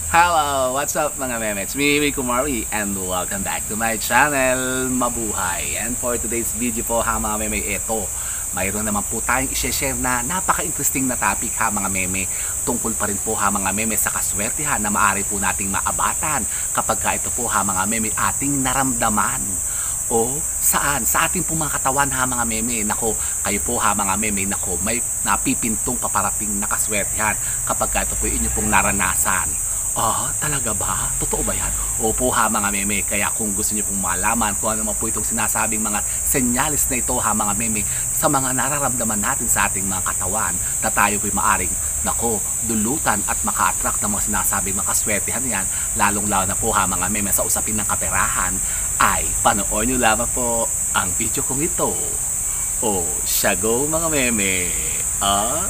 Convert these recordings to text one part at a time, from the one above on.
Hello! What's up mga meme? It's me, Rico Mari, and welcome back to my channel, Mabuhay. And for today's video po ha mga meme, ito, mayroon naman po tayong i-share na napaka-interesting na topic ha mga meme. Tungkol pa rin po ha mga meme sa kaswertihan na maaari po nating maabatan kapag ka ito po ha mga meme ating naramdaman. O saan? Sa ating pong mga katawan ha mga meme. Nako, kayo po ha mga meme, nako, may napipintong paparating na kaswertihan kapag ka ito po inyo pong naranasan. Ah, talaga ba? Totoo ba yan? Opo ha mga meme, kaya kung gusto niyo pong malaman kung ano man po itong sinasabing mga senyales na ito ha mga meme sa mga nararamdaman natin sa ating mga katawan na tayo po'y maaring nako, dulutan at maka-attract ng mga sinasabing makaswertihan yan, lalong lalo na po ha mga meme sa usapin ng kaperahan, ay panoorin nyo lamang po ang video kong ito. O, siya go mga meme. Ah?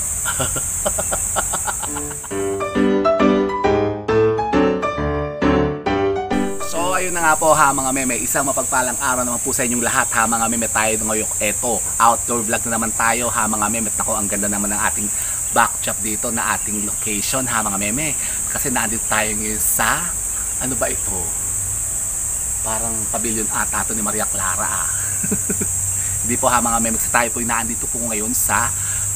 Ayun na nga po ha mga meme, isang mapagpalang araw naman po sa inyong lahat ha mga meme. Tayo ngayon, eto, outdoor vlog na naman tayo ha mga meme. Nako, ang ganda naman ng ating backdrop dito na ating location ha mga meme. Kasi nandito tayo ngayon sa, ano ba ito? Parang pavilion ata ito ni Maria Clara Hindi po ha mga meme, kasi tayo po naandito po ngayon sa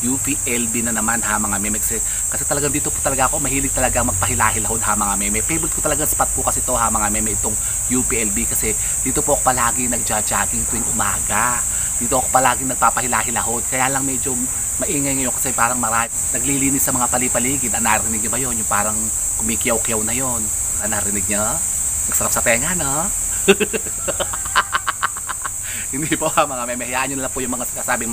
UPLB na naman ha mga meme, kasi talagang dito po talaga ako mahilig talaga magpahilahilahod ha mga meme. Favorite ko talaga spot po kasi to ha mga meme, itong UPLB, kasi dito po ako palagi nagja-jogging tuwing umaga. Dito ako palagi nagpapahilahilahod, kaya lang medyo maingay ngayon kasi parang marami naglilinis sa mga palipaligid. Narinig niyo ba yun? Yung parang kumikiyaw-kiyaw na yun. Narinig niyo? Masarap sa tenga, no? Hindi po ha mga meme, hayaan nyo na lang po yung mga sinasabing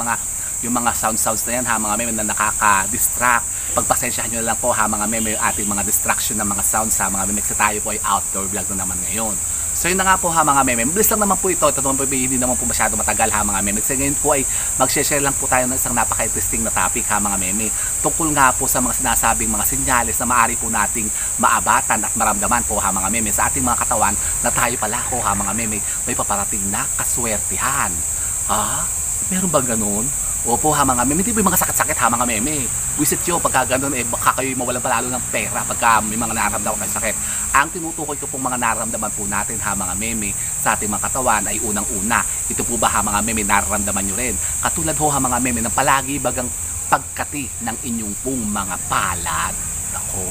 yung mga sounds na yan ha mga meme na nakaka-distract. Pagpasensyahan nyo na lang po ha mga meme yung ating mga distraction ng mga sounds ha mga meme, kasi tayo po ay outdoor vlog na naman ngayon. So yun na nga po ha mga meme, mabilis lang naman po ito naman po, hindi naman po masyado matagal ha mga meme, kasi ngayon po ay mag-share lang po tayo ng isang napaka-interesting na topic ha mga meme, tungkol nga po sa mga sinasabing mga senyales na maaari po nating maabatan at maramdaman po ha mga meme sa ating mga katawan na tayo pala ko ha mga meme may paparating na kaswertihan. Ah, meron ba ganun? Opo ha mga meme, hindi po yung mga sakit-sakit ha mga meme. Wisit nyo, pagka ganun baka kayo mawalan palalo ng pera pagka may mga nararamdaman kayo sakit. Ang tinutukoy ko pong mga nararamdaman po natin ha mga meme sa ating mga katawan ay unang-una, ito po ba ha mga meme nararamdaman nyo rin? Katulad ho ha mga meme ng palagi bagang pagkati ng inyong pong mga palad. Ako,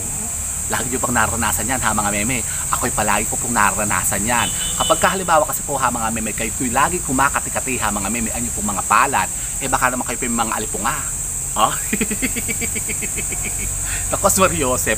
lagi nyo pang naranasan yan ha mga meme. Ako'y palagi ko pong naranasan yan. Kapag halimbawa kasi po ha mga meme, kayo'y lagi kumakati-kati ha mga meme ang inyong pong mga palad, baka naman kayo po yung mga alipunga. Oh? Nakos Mariosep,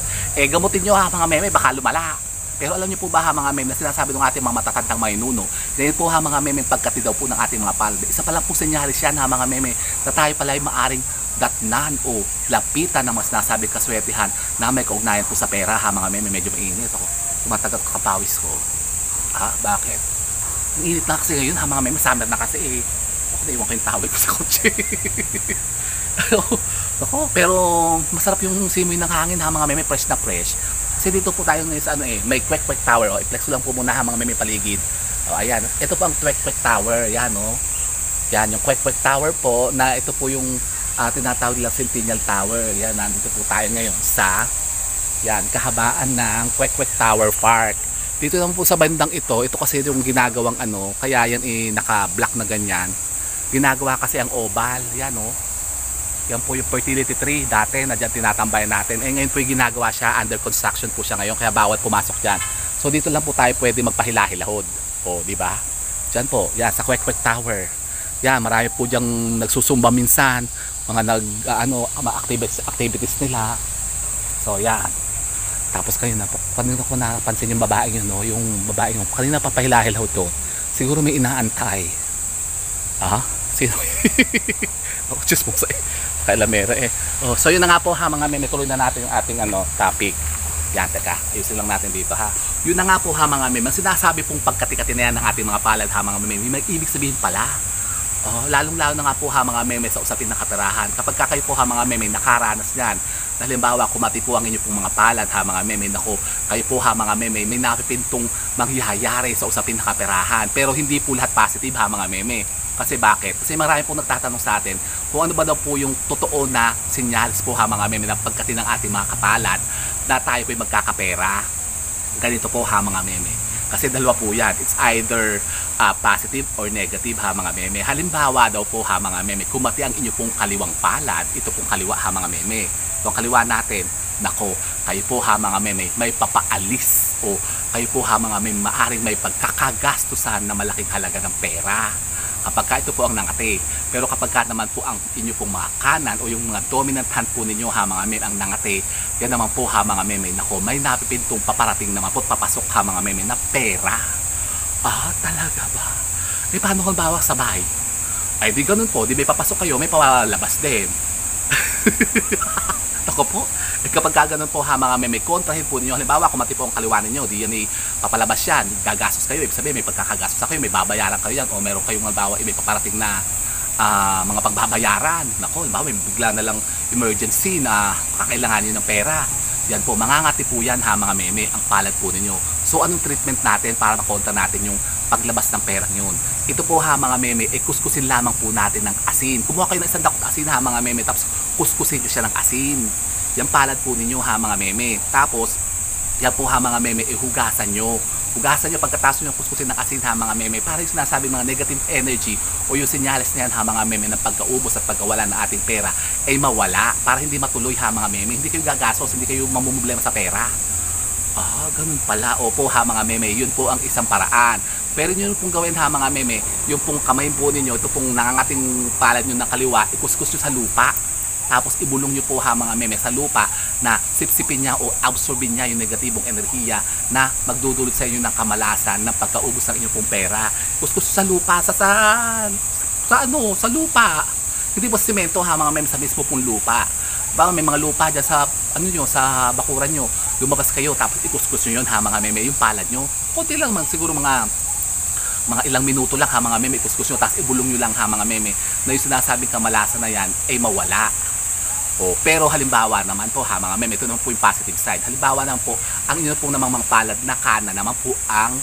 gamutin nyo ha mga meme, baka lumala. Pero alam nyo po ba ha mga meme na sinasabi ng ating mga matatandang maynuno, dahil po ha mga meme pagkati daw po ng ating mga palad, isa pa lang po senyalis yan ha mga meme na tayo pala ay maaring datnan o lapitan ng mas nasabing kaswertihan na may kaugnayan po sa pera ha mga meme. Medyo mainit ako, tumatagat kapawis ko. Ha? Bakit? Ang init na kasi ngayon ha mga meme, summer na kasi ako na iwan ko yung tawag ko sa kotse. Ako, pero masarap yung simoy ng hangin ha mga meme, fresh na fresh. Kasi dito po tayo ngayon sa may Kwek Kwek Tower. I-flex lang po muna ha mga meme paligid. Ayan, ito po ang Kwek Kwek Tower. Yan yan yung Kwek Kwek Tower po, na ito po yung tinatawag nilang Centennial Tower. Yan, nandito po tayo ngayon sa kahabaan ng Kwek Kwek Tower Park. Dito naman po sa bandang ito kasi yung ginagawang kaya yan naka-black na ganyan. Ginagawa kasi ang oval. Yan yan po yung fertility tree dati na dyan tinatambayan natin. Ngayon po yung ginagawa siya, under construction po siya ngayon, kaya bawal pumasok dyan. So dito lang po tayo pwede magpahilahilahod. O, di ba? Dyan po, yan sa Kwek Kwek Tower. Yan, marami po diyang nagsusumba minsan, mga activities nila. So yan. Tapos kanina ko napansin yung babaeng yun, yung babaeng yun, kanina papahilahilahod to. Siguro may inaantay. Sino? Ako just po sa kailamera so yun na nga po ha mga meme, tuloy na natin yung ating topic. Yan, teka, ayusin lang natin dito ha. Yun na nga po ha mga meme, ang sinasabi pong pagkati-kati na yan ng ating mga palad ha mga meme, may ibig sabihin pala. Lalong-lalo na nga po ha mga meme sa usapin ng kaperahan. Kapag kayo po ha mga meme nakaranas yan, halimbawa kumati po ang inyo pong mga palad ha mga meme, nako, kayo po ha mga meme may napipintong mangyayari sa usapin ng kaperahan, pero hindi po lahat positive ha mga meme. Kasi bakit? Kasi marami po nagtatanong sa atin kung ano ba daw po yung totoo na senyales po ha mga meme ng pagkati ng ating mga kapalad na tayo po'y magkakapera. Ganito po ha mga meme. Kasi dalawa po yan. It's either positive or negative ha mga meme. Halimbawa daw po ha mga meme, kumati ang inyo pong kaliwang palad, ito pong kaliwa ha mga meme. Itong kaliwa natin, nako, kayo po ha mga meme, may papaalis o kayo po ha mga meme, maaring may pagkakagastusan na malaking halaga ng pera. Kapag ka ito po ang nangati. Pero kapag ka naman po ang inyo pong mga kanan o yung mga dominant hand po ninyo ha mga meme ang nangati, yan naman po ha mga meme, nako, may napipintong paparating naman po, papasok ha mga meme na pera. Ah, talaga ba? May paano kung bawa sa bahay? Ay di ganun po, di may papasok kayo, may pawalabas din. Ako po, kapag gano'n po ha mga meme, kontrahin po ninyo. Halimbawa, kumati po ang kaliwa ninyo, di yan papalabas yan, gagastos kayo, ibig sabihin may pagkakagastos kayo, may babayaran kayo yan, o meron kayong halimbawa, may paparating na mga pagbabayaran. Nako, halimbawa, may bigla na lang emergency na kakailangan nyo ng pera. Yan po, mangangati po yan ha mga meme, ang palad po ninyo. So, anong treatment natin para makontra natin yung paglabas ng perang yun? Ito po ha mga meme, kuskusin lamang po natin ng asin. Kumuha kayo ng isang dakot asin ha mga meme, tapos kuskusin nyo siya ng asin. Yan palad po ninyo ha mga meme. Tapos, yan po ha mga meme, hugasan nyo. Hugasan nyo pagkatapos nyo kuskusin ng asin ha mga meme, para yung sinasabi mga negative energy o yung senyales na yan ha mga meme ng pagkaubos at pagkawala ng ating pera ay mawala, para hindi matuloy ha mga meme. Hindi kayo gagasos, hindi kayo mamumblema sa pera. Ah, ganun pala. Opo ha mga meme, yun po ang isang paraan. Pero yun pong gawin ha mga meme, yung pong kamay po ninyo, ito pong nangangating palad nyo ng kaliwa, ikuskus nyo sa lupa. Tapos ibulong nyo po ha mga meme sa lupa na sipsipin niya o absorbin niya yung negatibong enerhiya na magdudulot sa inyo ng kamalasan, ng pagkaubos ng inyong pong pera. Kuskus sa lupa, sa lupa. Hindi po simento ha mga meme, sa mismo pong lupa. Baka may mga lupa dyan sa sa bakuran nyo, lumabas kayo tapos ikuskus nyo yun ha mga meme, yung palad nyo. Kunti lang man, siguro mga ilang minuto lang ha mga meme, ikuskus nyo tapos ibulong nyo lang ha mga meme, na yung sinasabing kamalasan na yan ay mawala. O, pero halimbawa naman po ha mga meme, ito naman po yung positive side. Halimbawa naman po, ang inyo pong namang mga palad na kanan naman po ang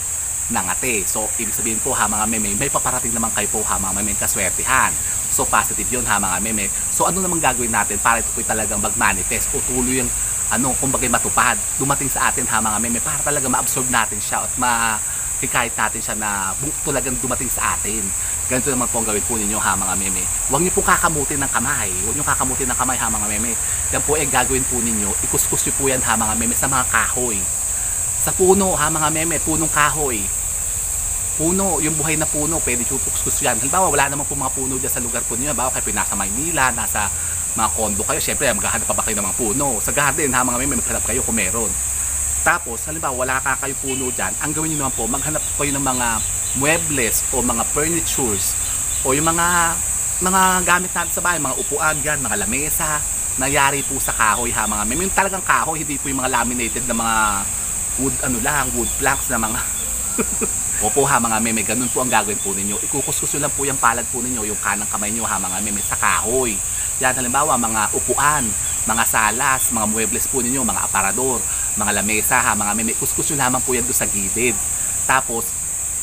nangate. So, ibig sabihin po ha mga meme, may paparating naman kayo po ha mga meme kaswertihan. So, positive yun ha mga meme. So, ano naman gagawin natin para ito po talagang mag-manifest o tuloy yung kumbaga matupad, dumating sa atin ha mga meme, para talaga ma-absorb natin siya at hikayat natin siya na talagang dumating sa atin. Ganito naman po ang gawin po ninyo ha mga meme. Huwag niyo po kakamutin ng kamay. Huwag niyo kakamutin ng kamay ha mga meme. Yan po ay gagawin po ninyo. Ikuskus niyo po yan ha mga meme sa mga kahoy. Sa puno ha mga meme, punong kahoy. Puno, yung buhay na puno, pwede niyo kuskus yan. Halimbawa, wala naman po mga puno dyan sa lugar po niyo. Bawa kayo nasa Maynila, nasa mga kondo kayo. Siyempre, maghahanap pa ba kayo ng mga puno? Sa garden ha mga meme, maghanap kayo kung meron. Tapos, halimbawa, wala ka kayo puno dyan, ang gawin nyo naman po, maghanap kayo ng mga muebles o mga furnitures o yung mga gamit natin sa bahay, mga upuan dyan, mga lamesa, nangyari po sa kahoy ha mga meme. Yung talagang kahoy, hindi po yung mga laminated na mga wood planks na mga opo ha mga meme, ganun po ang gagawin po ninyo. Ikukuskus lang po yung palad po ninyo, yung kanang kamay nyo ha mga meme, sa kahoy. Yan, halimbawa, mga upuan, mga salas, mga muebles po ninyo, mga aparador, mga lamesa ha mga meme, kuskus nyo naman po yan doon sa gilid. Tapos,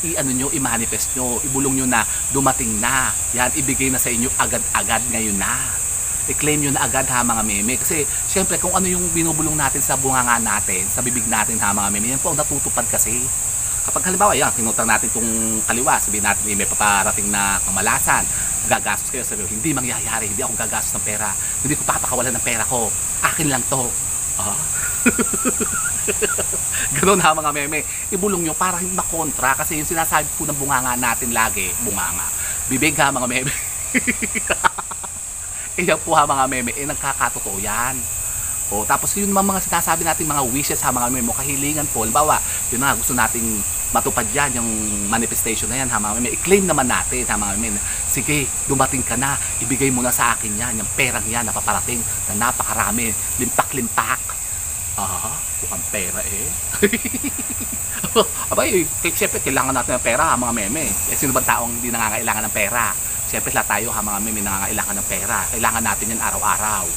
i-manifest nyo, ibulong nyo na dumating na. Yan, ibigay na sa inyo agad-agad ngayon na. I-claim nyo na agad ha mga meme. Kasi, syempre, kung ano yung binubulong natin sa bunganga natin, sa bibig natin ha mga meme, yan po ang natutupad kasi. Kapag halimbawa, yan, kinutang natin itong kaliwa, sabihin natin, may paparating na kamalasan, gagastos kayo, sabihin, hindi mangyayari, hindi ako gagastos ng pera, hindi ko papakawalan ng pera ko, akin lang to. Ganun ha mga meme, ibulong nyo para hindi makontra, kasi yung sinasabi po ng bunganga natin lagi, bunganga, bibig ha mga meme. Iyan po ha mga meme, nagkakatotoo yan. O, tapos yun mga sinasabi natin mga wishes ha mga meme, kahilingan po, halimbawa, yun na gusto nating matupad yan, yung manifestation na yan ha mga meme, i-claim naman natin ha mga meme, sige, dumating ka na, ibigay mo na sa akin yan, yung perang yan, napaparating na napakarami, limpak-limpak. Bukang pera eh. Abay, siyempre, kailangan natin ng pera ha mga meme. Sino ba taong hindi nangangailangan ng pera? Siyempre, lahat tayo ha mga meme, nangangailangan ng pera. Kailangan natin yan araw-araw.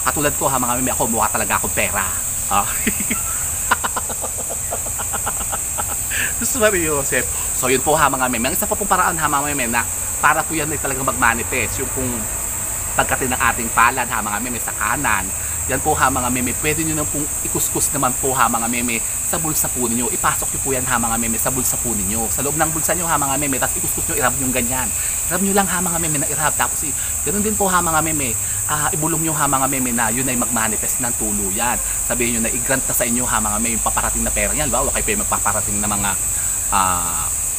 Katulad ko ha mga meme, ako mukha talaga akong pera. Joseph. So yun po ha mga meme. Ang isa pa pong paraan ha mga meme na para po yan ay talagang mag-manifest. Yung pong pagkatin ng ating palad ha mga meme sa kanan. Yan po ha mga meme, pwede nyo na pong ikuskus naman po ha mga meme sa bulsa po ninyo. Ipasok nyo po yan ha mga meme sa bulsa po ninyo. Sa loob ng bulsa nyo ha mga meme, tapos ikuskus nyo, irab nyo ganyan. Irab nyo lang ha mga meme na irab. Tapos ganun din po ha mga meme, ibulong nyo ha mga meme na yun ay magmanifest ng tuluyan. Sabihin nyo na i-grant na sa inyo ha mga meme yung paparating na pera yan. Halimbawa kayo pa magpaparating na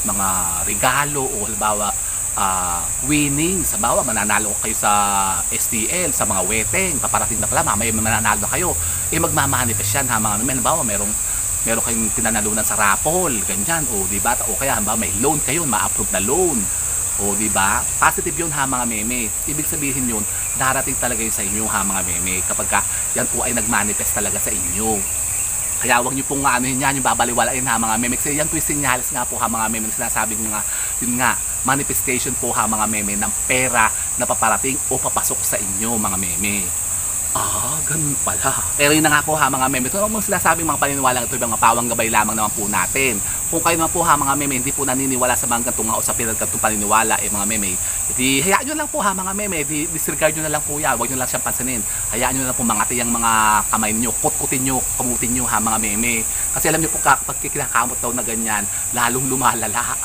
mga regalo o halimbawa winnings, sa bawa mananalo kayo sa STL, sa mga weteng, paparating na pala, mamaya mananalo na kayo, magmamanifest yan ha mga meme. Halimbawa meron kayong pinanalunan sa raffle, ganyan, o diba, o kaya halimbawa may loan kayo, ma-approve na loan, o diba, positive yun ha mga meme. Ibig sabihin yun, darating talaga yun sa inyo ha mga meme, kapag yan po ay nagmanifest talaga sa inyo. Kaya huwag nyo pong anuhin yan, yung babaliwalain ha mga meme. Kasi yan po yung sinyalis nga po ha mga meme. Sinasabi ko nga, yun nga, manifestation po ha mga meme ng pera na paparating o papasok sa inyo mga meme. Ganun pala. Pero yun na nga po ha mga meme. Ito naman sinasabing mga paniniwala, ito yung mga pawang gabay lamang naman po natin. Kung kayo naman po ha mga meme, hindi po naniniwala sa mga gantong o sa pinagkantong paniniwala mga meme, di hayaan nyo lang po ha mga meme, disregard nyo na lang po yan, huwag nyo lang siyang pansinin. Hayaan nyo na lang po mangati yung mga kamay nyo, kutkutin nyo, kamutin nyo ha mga meme. Kasi alam nyo po kapag kinakamot daw na ganyan, lalong lumalala.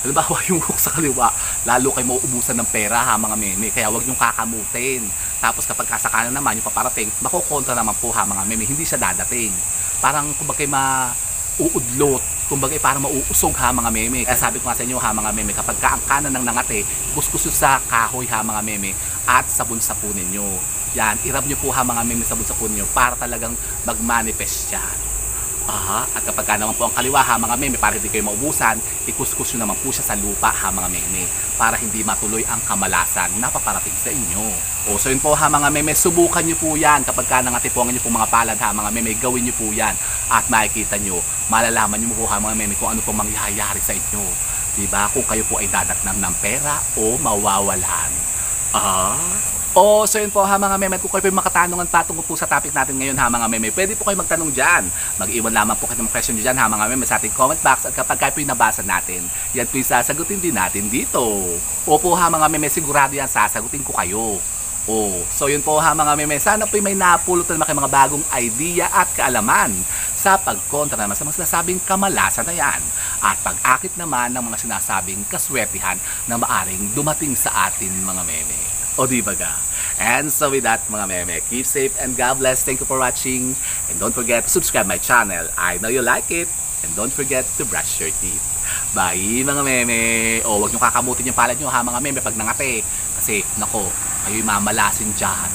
Halimbawa yung hook sa kaliwa, lalo kayo mauubusan ng pera ha mga meme, kaya huwag nyo kakamutin. Tapos kapag kasakanan naman yung paparating, makukontra naman po ha mga meme, hindi siya dadating. Parang kumbaga mauudlot, kumbaga parang mauusog ha mga meme. Kaya sabi ko nga sa inyo ha mga meme, kapag ang kanan ng nangate, kuskus sa kahoy ha mga meme at sa bulsa po ninyo. Yan, irab nyo po ha mga meme sa bulsa po ninyo para talagang mag-manifest yan. At kapag naman po ang kaliwa ha mga meme, para hindi kayo maubusan, ikuskus nyo naman po siya sa lupa ha mga meme, para hindi matuloy ang kamalasan na paparating sa inyo. So yun po ha mga meme, subukan nyo po yan kapag nangatipuan nyo po mga palad ha mga meme, gawin nyo po yan at makikita nyo, malalaman nyo po ha mga meme kung ano po mangyayari sa inyo, diba? Kung kayo po ay dadatnang ng pera o mawawalan. So yun po ha mga meme, kung kayo po yung makatanungan patungkol po sa topic natin ngayon ha mga meme, pwede po kayo magtanong dyan. Mag-iwan lamang po kayo ng question dyan ha mga meme sa ating comment box, at kapag kayo po yung nabasa natin, yan po yung sasagutin din natin dito. Opo ha mga meme, sigurado yan sasagutin ko kayo. So yun po ha mga meme, sana po may napulutan naman kayo mga bagong idea at kaalaman sa pagkontra naman sa mga sinasabing kamalasan na yan, at pag-akit naman ng mga sinasabing kaswertihan na maaring dumating sa atin mga meme. Di ba ga? And so with that mga meme, keep safe and God bless. Thank you for watching, and don't forget to subscribe my channel. I know you like it, and don't forget to brush your teeth. Bye mga meme. Huwag nyo kakamutin yung palad nyo ha mga meme pag nangate, kasi nako, kayo'y mamalasin dyan.